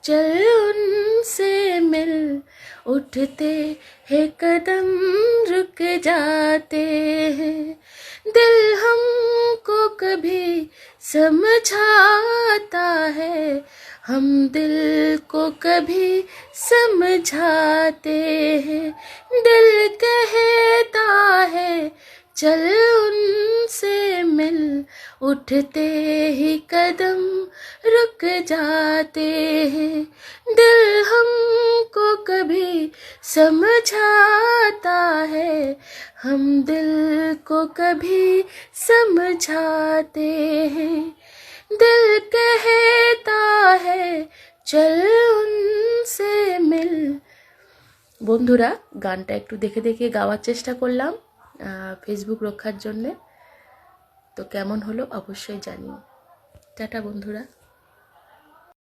चल उनसे मिल, उठते हैं कदम रुक जाते हैं। दिल हमको कभी समझाता है, हम दिल को कभी समझाते हैं। दिल कहता है चल उनसे मिल, उठते ही कदम रुक जाते हैं। दिल हमको कभी समझाता है, हम दिल को कभी समझाते हैं। दिल कहता है चल उनसे मिल। বন্ধুরা, গানটা একটু দেখে দেখে গাওয়ার চেষ্টা করলাম ফেসবুক রক্ষার জন্যে। তো কেমন হলো অবশ্যই জানিও। টাটা বন্ধুরা।